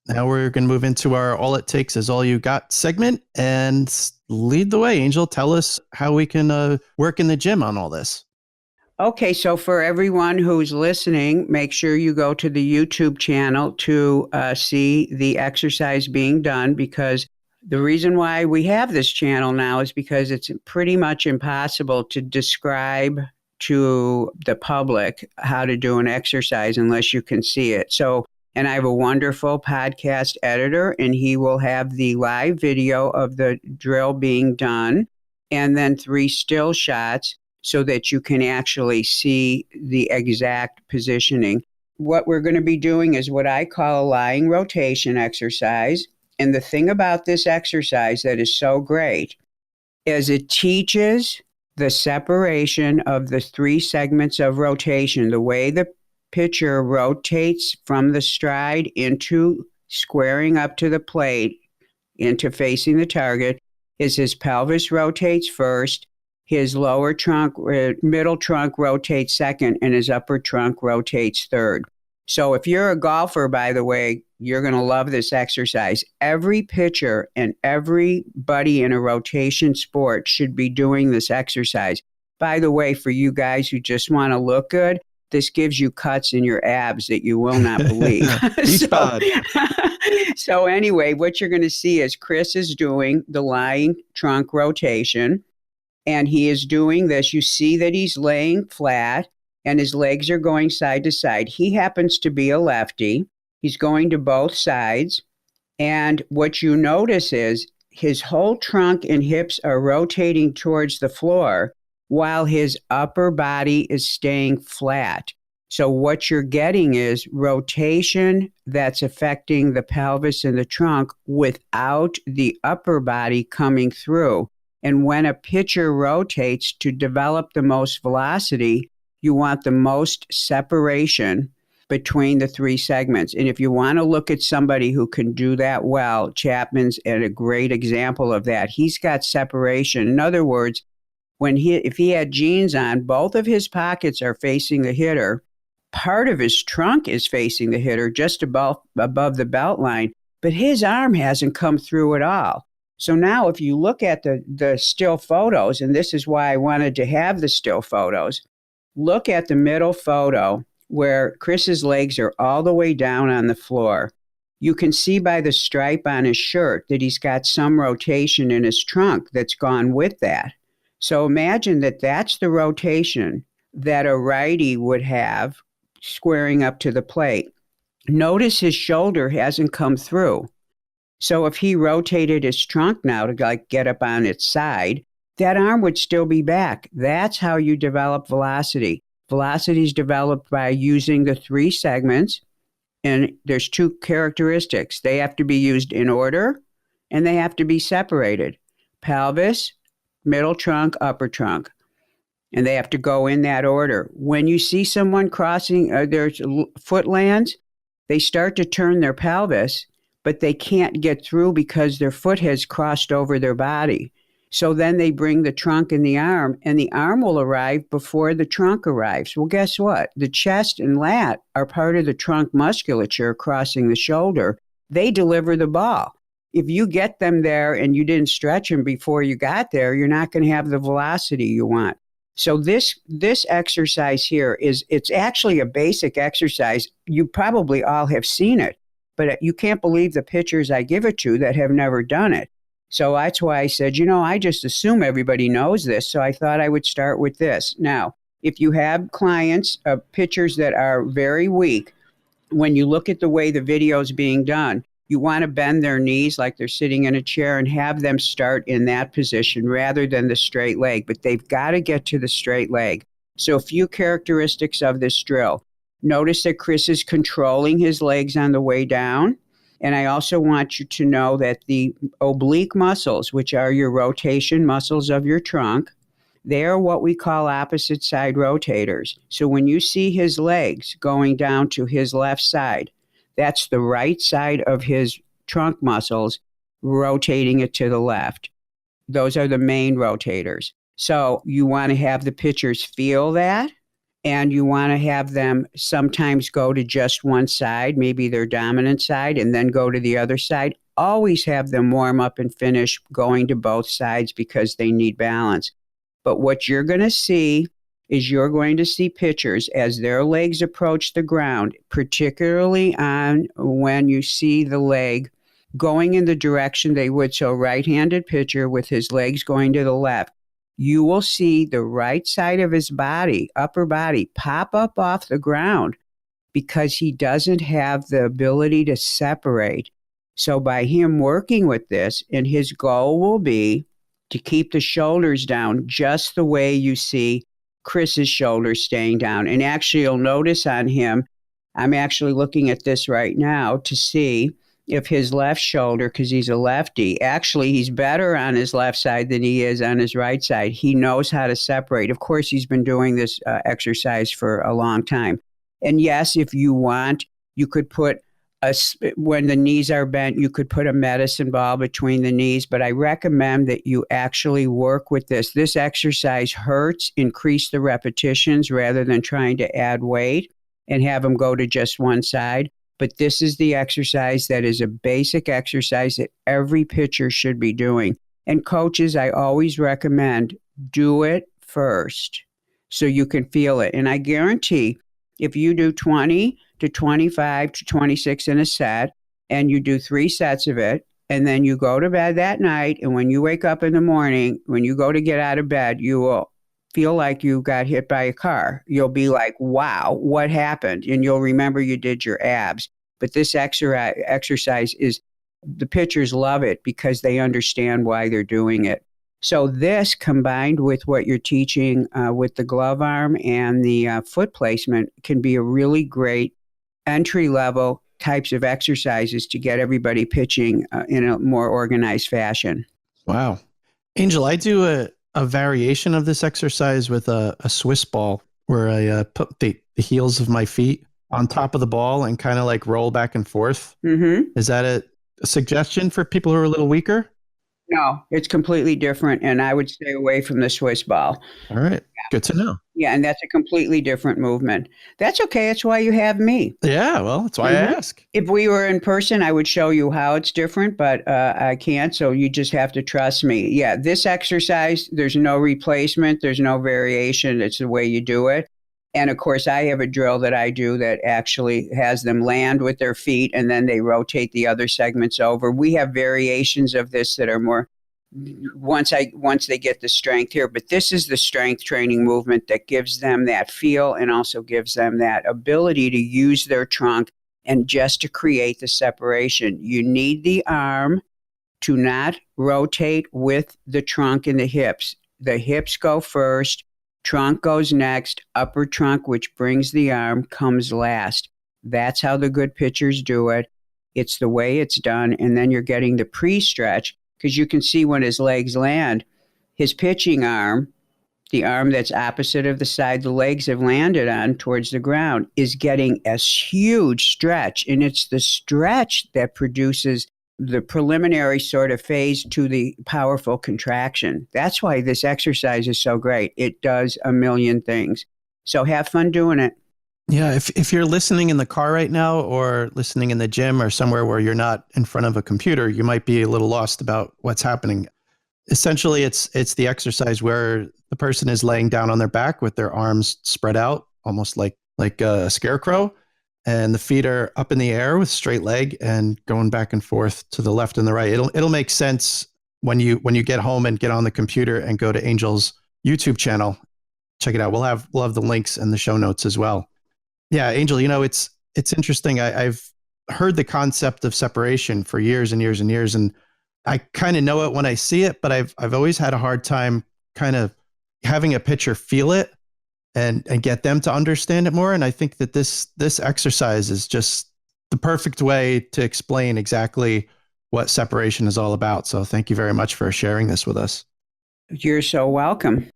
Now we're going to move into our All It Takes Is All You Got segment and lead the way. Angel, tell us how we can work in the gym on all this. Okay, so for everyone who's listening, make sure you go to the YouTube channel to see the exercise being done, because the reason why we have this channel now is because it's pretty much impossible to describe to the public how to do an exercise unless you can see it. So, and I have a wonderful podcast editor, and he will have the live video of the drill being done and then 3 still shots so that you can actually see the exact positioning. What we're going to be doing is what I call a lying rotation exercise. And the thing about this exercise that is so great is it teaches the separation of the 3 segments of rotation, the way the pitcher rotates from the stride into squaring up to the plate, into facing the target, is his pelvis rotates first, his lower trunk, middle trunk rotates second, and his upper trunk rotates third. So if you're a golfer, by the way, you're going to love this exercise. Every pitcher and everybody in a rotation sport should be doing this exercise. By the way, for you guys who just want to look good, this gives you cuts in your abs that you will not believe. So anyway, what you're going to see is Chris is doing the lying trunk rotation, and he is doing this. You see that he's laying flat and his legs are going side to side. He happens to be a lefty. He's going to both sides. And what you notice is his whole trunk and hips are rotating towards the floor while his upper body is staying flat. So what you're getting is rotation that's affecting the pelvis and the trunk without the upper body coming through. And when a pitcher rotates to develop the most velocity, you want the most separation between the 3 segments. And if you want to look at somebody who can do that well, Chapman's a great example of that. He's got separation. In other words, if he had jeans on, both of his pockets are facing the hitter. Part of his trunk is facing the hitter just above the belt line, but his arm hasn't come through at all. So now if you look at the still photos, and this is why I wanted to have the still photos, look at the middle photo where Chris's legs are all the way down on the floor. You can see by the stripe on his shirt that he's got some rotation in his trunk that's gone with that. So imagine that that's the rotation that a righty would have squaring up to the plate. Notice his shoulder hasn't come through. So if he rotated his trunk now to get up on its side, that arm would still be back. That's how you develop velocity. Velocity is developed by using the 3 segments, and there's 2 characteristics. They have to be used in order, and they have to be separated. Pelvis, middle trunk, upper trunk. And they have to go in that order. When you see someone crossing their foot lands, they start to turn their pelvis, but they can't get through because their foot has crossed over their body. So then they bring the trunk and the arm will arrive before the trunk arrives. Well, guess what? The chest and lat are part of the trunk musculature crossing the shoulder. They deliver the ball. If you get them there and you didn't stretch them before you got there, you're not going to have the velocity you want. So this exercise here it's actually a basic exercise. You probably all have seen it, but you can't believe the pitchers I give it to that have never done it. So that's why I said, I just assume everybody knows this. So I thought I would start with this. Now, if you have clients, pitchers that are very weak, when you look at the way the video is being done, you want to bend their knees like they're sitting in a chair and have them start in that position rather than the straight leg. But they've got to get to the straight leg. So a few characteristics of this drill. Notice that Chris is controlling his legs on the way down. And I also want you to know that the oblique muscles, which are your rotation muscles of your trunk, they are what we call opposite side rotators. So when you see his legs going down to his left side, that's the right side of his trunk muscles rotating it to the left. Those are the main rotators. So you want to have the pitchers feel that and you want to have them sometimes go to just one side, maybe their dominant side, and then go to the other side. Always have them warm up and finish going to both sides because they need balance. But what you're going to see is you're going to see pitchers as their legs approach the ground, particularly on when you see the leg going in the direction they would. So, right-handed pitcher with his legs going to the left, you will see the right side of his body, upper body, pop up off the ground because he doesn't have the ability to separate. So by him working with this, and his goal will be to keep the shoulders down just the way you see Chris's shoulders staying down. And actually, you'll notice on him, I'm actually looking at this right now to see if his left shoulder, because he's a lefty, actually he's better on his left side than he is on his right side. He knows how to separate. Of course, he's been doing this exercise for a long time. And yes, if you want, you could put when the knees are bent, you could put a medicine ball between the knees, but I recommend that you actually work with this. This exercise hurts, increase the repetitions rather than trying to add weight and have them go to just one side. But this is the exercise that is a basic exercise that every pitcher should be doing. And coaches, I always recommend do it first so you can feel it. And I guarantee if you do 20 to 25 to 26 in a set and you do 3 sets of it, and then you go to bed that night, and when you wake up in the morning, when you go to get out of bed, you will feel like you got hit by a car. You'll be like, wow, what happened? And you'll remember you did your abs. But this exercise is, the pitchers love it because they understand why they're doing it. So this combined with what you're teaching with the glove arm and the foot placement can be a really great entry-level types of exercises to get everybody pitching in a more organized fashion. Wow. Angel, I do a variation of this exercise with a Swiss ball where I put the heels of my feet on top of the ball and kind of like roll back and forth. Mm-hmm. Is that a suggestion for people who are a little weaker? No, it's completely different, and I would stay away from the Swiss ball. All right. Good to know. Yeah, and that's a completely different movement. That's okay. That's why you have me. Yeah, well, that's why I ask. If we were in person, I would show you how it's different, but I can't, so you just have to trust me. Yeah, this exercise, there's no replacement. There's no variation. It's the way you do it. And, of course, I have a drill that I do that actually has them land with their feet, and then they rotate the other segments over. We have variations of this that are more once they get the strength here. But this is the strength training movement that gives them that feel and also gives them that ability to use their trunk and just to create the separation. You need the arm to not rotate with the trunk and the hips. The hips go first. Trunk goes next, upper trunk, which brings the arm, comes last. That's how the good pitchers do it. It's the way it's done. And then you're getting the pre-stretch because you can see when his legs land, his pitching arm, the arm that's opposite of the side the legs have landed on towards the ground, is getting a huge stretch. And it's the stretch that produces the preliminary sort of phase to the powerful contraction. That's why this exercise is so great. It does a million things. So have fun doing it. Yeah, if you're listening in the car right now or listening in the gym or somewhere where you're not in front of a computer, you might be a little lost about what's happening. Essentially, it's the exercise where the person is laying down on their back with their arms spread out, almost like a scarecrow. And the feet are up in the air with straight leg and going back and forth to the left and the right. It'll make sense when you get home and get on the computer and go to Angel's YouTube channel. Check it out. We'll have the links in the show notes as well. Yeah, Angel, it's interesting. I've heard the concept of separation for years and years and years, and I kind of know it when I see it, but I've always had a hard time kind of having a pitcher feel it and get them to understand it more. And I think that this exercise is just the perfect way to explain exactly what separation is all about. So thank you very much for sharing this with us. You're so welcome.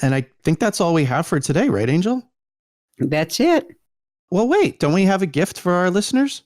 And I think that's all we have for today, right, Angel? That's it. Well, wait, don't we have a gift for our listeners?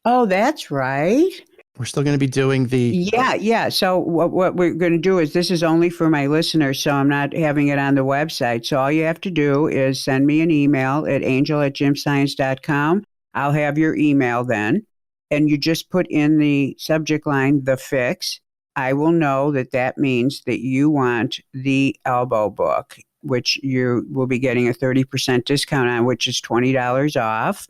Oh, that's right. We're still going to be doing the... Yeah. So what we're going to do is, this is only for my listeners, so I'm not having it on the website. So all you have to do is send me an email at angel@gymscience.com. I'll have your email then. And you just put in the subject line, the fix. I will know that means that you want the elbow book, which you will be getting a 30% discount on, which is $20 off.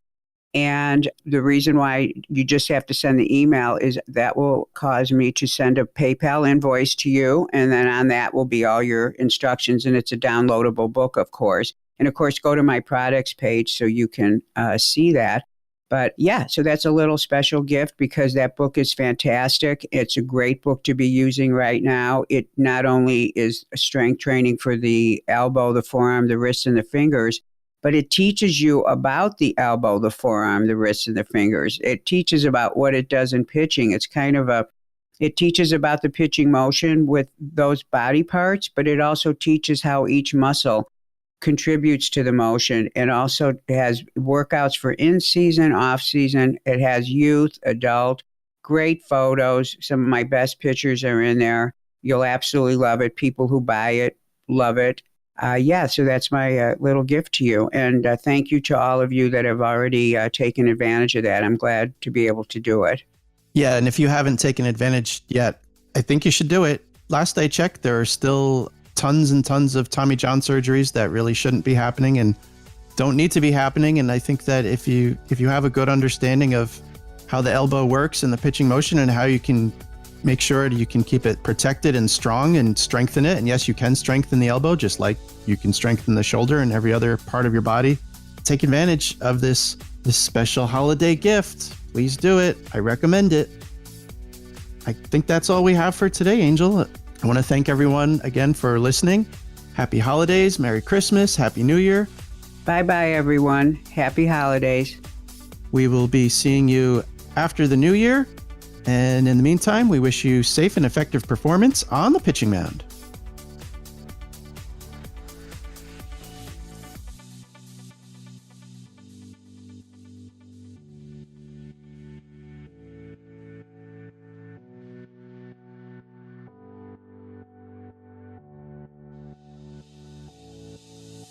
And the reason why you just have to send the email is that will cause me to send a PayPal invoice to you. And then on that will be all your instructions. And it's a downloadable book, of course. And of course, go to my products page so you can see that. But yeah, so that's a little special gift because that book is fantastic. It's a great book to be using right now. It not only is strength training for the elbow, the forearm, the wrists, and the fingers, but it teaches you about the elbow, the forearm, the wrists, and the fingers. It teaches about what it does in pitching. It teaches about the pitching motion with those body parts, but it also teaches how each muscle contributes to the motion, and also has workouts for in-season, off-season. It has youth, adult, great photos. Some of my best pictures are in there. You'll absolutely love it. People who buy it love it. So that's my little gift to you. And thank you to all of you that have already taken advantage of that. I'm glad to be able to do it. Yeah, and if you haven't taken advantage yet, I think you should do it. Last I checked, there are still tons and tons of Tommy John surgeries that really shouldn't be happening and don't need to be happening. And I think that if you have a good understanding of how the elbow works and the pitching motion and how you can make sure you can keep it protected and strong and strengthen it. And yes, you can strengthen the elbow just like you can strengthen the shoulder and every other part of your body. Take advantage of this special holiday gift. Please do it. I recommend it. I think that's all we have for today, Angel. I want to thank everyone again for listening. Happy holidays, Merry Christmas, Happy New Year. Bye-bye, everyone. Happy holidays. We will be seeing you after the new year. And in the meantime, we wish you safe and effective performance on the pitching mound.